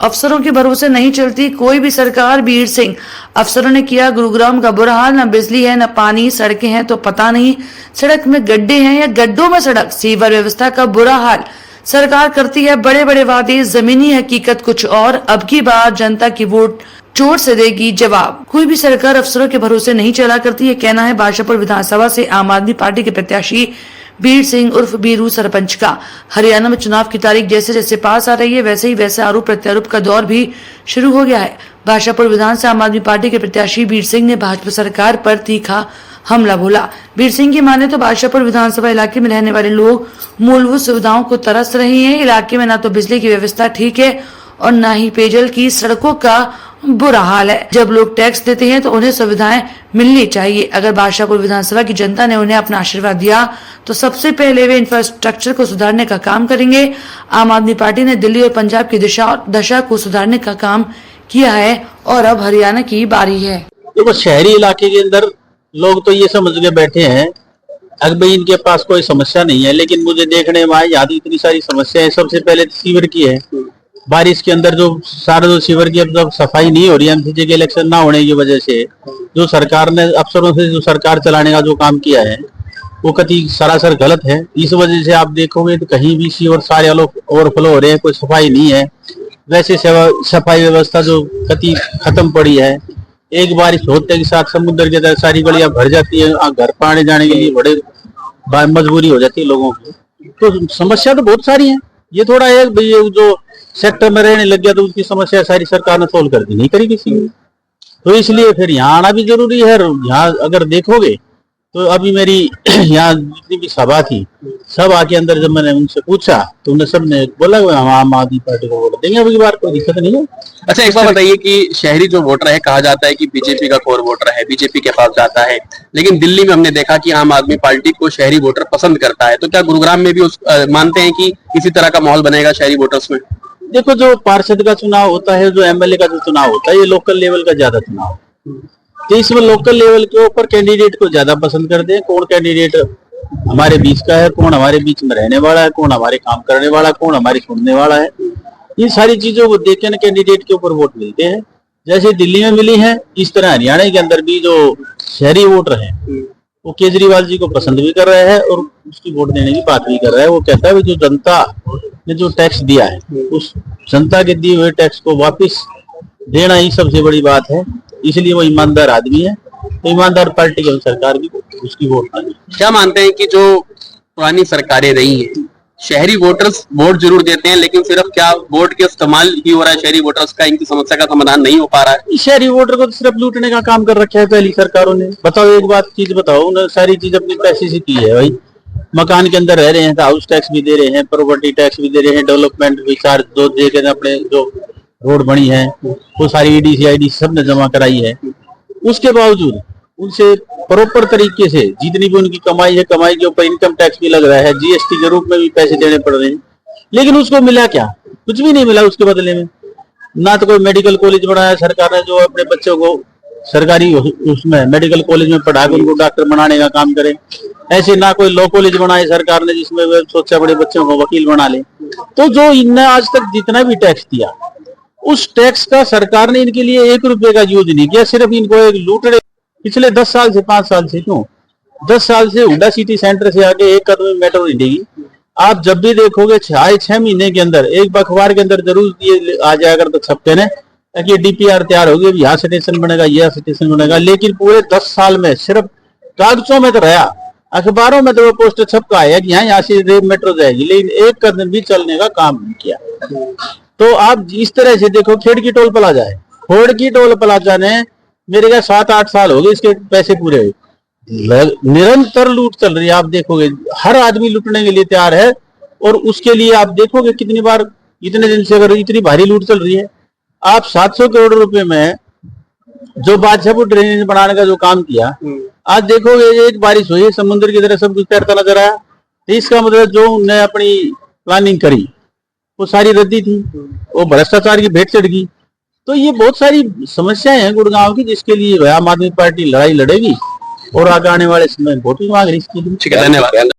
अफसरों के भरोसे नहीं चलती कोई भी सरकार। बीर सिंह। अफसरों ने किया गुरुग्राम का बुरा हाल। न बिजली है न पानी, सड़कें हैं तो पता नहीं सड़क में गड्ढे हैं या गड्ढों में सड़क। सीवर व्यवस्था का बुरा हाल। सरकार करती है बड़े बड़े वादे, जमीनी हकीकत कुछ और। अब की बार जनता की वोट चोट से देगी जवाब। कोई भी सरकार अफसरों के भरोसे नहीं चला करती, ये कहना है बादशाहपुर विधानसभा से आम आदमी पार्टी के प्रत्याशी बीर सिंह उर्फ बीरू सरपंच का। हरियाणा में चुनाव की तारीख जैसे जैसे पास आ रही है वैसे ही वैसे आरोप प्रत्यारोप का दौर भी शुरू हो गया है। बादशाहपुर विधान से आम आदमी पार्टी के प्रत्याशी बीर सिंह ने भाजपा सरकार पर तीखा हमला बोला। बीर सिंह की माने तो बादशाहपुर विधानसभा इलाके में रहने वाले लोग मूलभूत सुविधाओं को तरस रहे हैं। इलाके में न तो बिजली की व्यवस्था ठीक है और न ही पेयजल की। सड़कों का बुरा हाल है। जब लोग टैक्स देते हैं तो उन्हें सुविधाएं मिलनी चाहिए। अगर बादशाहपुर विधानसभा की जनता ने उन्हें अपना आशीर्वाद दिया तो सबसे पहले वे इंफ्रास्ट्रक्चर को सुधारने का काम करेंगे। आम आदमी पार्टी ने दिल्ली और पंजाब की दशा को सुधारने का काम किया है और अब हरियाणा की बारी है। देखो, शहरी इलाके के अंदर लोग तो ये समझ के बैठे हैं अगर भाई इनके पास कोई समस्या नहीं है, लेकिन मुझे देखने में आया यहाँ इतनी सारी समस्या है। सबसे पहले सीवर की है। बारिश के अंदर जो सारे जो सीवर की अब जब सफाई नहीं हो रही है एमसीसी के इलेक्शन ना होने की वजह से, जो सरकार ने अफसरों से जो सरकार चलाने का जो काम किया है वो कति सरासर गलत है। इस वजह से आप देखोगे तो कहीं भी सीवर सारे लोग ओवरफ्लो हो रहे हैं, कोई सफाई नहीं है। वैसे सफाई व्यवस्था जो कति खत्म पड़ी है। एक बारिश होते के साथ समुद्र के अंदर सारी गलियां भर जाती है। घर पर आने जाने के लिए बड़े मजबूरी हो जाती है लोगों की। तो समस्या तो बहुत सारी है। ये थोड़ा एक जो सेक्टर में रहने लग गया तो उसकी समस्या सारी सरकार ने सोल्व कर दी, नहीं करी किसी ने। तो इसलिए फिर यहाँ आना भी जरूरी है। यहाँ अगर देखोगे तो अभी मेरी यहाँ जितनी भी सभा थी, सब आके अंदर जब मैंने उनसे पूछा तो उन्हें सबने बोला हम आम आदमी पार्टी को वोट देंगे, अगली बार कोई दिक्कत नहीं है। अच्छा, एक बात बताइए कि शहरी जो वोटर है, कहा जाता है कि बीजेपी का कोर वोटर है, बीजेपी के पास जाता है, लेकिन दिल्ली में हमने देखा कि आम आदमी पार्टी को शहरी वोटर पसंद करता है। तो क्या गुरुग्राम में भी मानते हैं कि इसी तरह का माहौल बनेगा शहरी वोटर्स में? देखो, जो पार्षद का चुनाव होता है, जो एमएलए का जो चुनाव होता है, ये लोकल लेवल का ज्यादा चुनाव है। तो इसमें लोकल लेवल के ऊपर कैंडिडेट को ज्यादा पसंद करते हैं। कौन कैंडिडेट हमारे बीच का है, कौन हमारे बीच में रहने वाला है, कौन हमारे काम करने वाला है, कौन हमारी सुनने वाला है, ये सारी चीजों को देख के कैंडिडेट के ऊपर वोट मिलते हैं। जैसे दिल्ली में मिली है, इस तरह हरियाणा के अंदर भी जो शहरी वोटर है वो केजरीवाल जी को पसंद भी कर रहे हैं और उसकी वोट देने की बात भी कर रहा है। वो कहता है जो जनता ने जो टैक्स दिया है उस जनता के दिए हुए टैक्स को वापस देना ही सबसे बड़ी बात है। इसलिए वो ईमानदार आदमी है। तो ईमानदार पार्टी की सरकार भी उसकी वोट मांगी। क्या मानते हैं कि जो पुरानी सरकारें रही हैं, शहरी वोटर्स वोट जरूर देते हैं, लेकिन सिर्फ क्या वोट के इस्तेमाल ही हो रहा है शहरी वोटर्स का, इनकी समस्या का समाधान नहीं हो पा रहा है? शहरी वोटर को तो सिर्फ लूटने का काम कर रखा है पहली सरकारों ने। बताओ एक बात चीज बताओ, उन्होंने सारी चीज अपनी पैसे से की है। भाई मकान के अंदर रह रहे हैं तो हाउस टैक्स भी दे रहे हैं, प्रॉपर्टी टैक्स भी दे रहे हैं, डेवलपमेंट भी चार्ज दो दे के अपने जो रोड बनी है वो सारी ईडीसी आईडीसी सब ने जमा कराई है। उसके बावजूद उनसे प्रॉपर तरीके से जितनी भी उनकी कमाई है, कमाई के ऊपर इनकम टैक्स भी लग रहा है, जीएसटी के रूप में भी पैसे देने पड़ रहे हैं। लेकिन उसको मिला क्या? कुछ भी नहीं मिला उसके बदले में। ना तो कोई मेडिकल कॉलेज बनाया सरकार ने जो अपने बच्चों को सरकारी उसमें मेडिकल कॉलेज में पढ़ा के उनको डॉक्टर बनाने का काम करे। ऐसे ना कोई लॉ कॉलेज बनाए सरकार ने जिसमें वे सोचा बड़े बच्चों को वकील बना ले। तो जो इनने आज तक जितना भी टैक्स दिया उस टैक्स का सरकार ने इनके लिए 1 रुपए का यूज नहीं किया। सिर्फ इनको एक लूटने पिछले 10 साल से 5 साल से, क्यों 10 साल से हुडा सिटी सेंटर से आगे एक कदम मेट्रो नहीं देगी। आप जब भी देखोगे 6 महीने के अंदर एक अखबार के अंदर जरूर ये आ जाएगा तो छपते ने कि डीपीआर तैयार होगी, यहाँ स्टेशन बनेगा, यह स्टेशन बनेगा। लेकिन पूरे 10 साल में सिर्फ कागजों में तो रहा, अखबारों में तो वो पोस्टर छपका है कि यहाँ से मेट्रो जाएगी, लेकिन एक कदम भी चलने का काम नहीं किया। तो आप इस तरह से देखो, खेड़की टोल प्लाजा है, खोड़की टोल प्लाजा ने मेरे क्या 7-8 साल हो गए इसके पैसे पूरे हुए। निरंतर लूट चल रही है। आप देखोगे हर आदमी लूटने के लिए तैयार है और उसके लिए आप देखोगे कितनी बार इतने दिन से अगर इतनी भारी लूट चल रही है। आप 700 करोड़ रुपए में जो बादशाहपुर ड्रेनेज बनाने का जो काम किया, आज देखोगे एक बारिश हुई समुद्र की तरह सब कुछ तैरता नजर आया। तो इसका मतलब जो उन्होंने अपनी प्लानिंग करी वो सारी रद्दी थी, वो भ्रष्टाचार की भेंट चढ़ गई। तो ये बहुत सारी समस्याएं हैं गुड़गांव की, जिसके लिए आम आदमी पार्टी लड़ाई लड़ेगी और आगे आने वाले समय वोट भी मांग रही इसके लिए। ठीक है, धन्यवाद।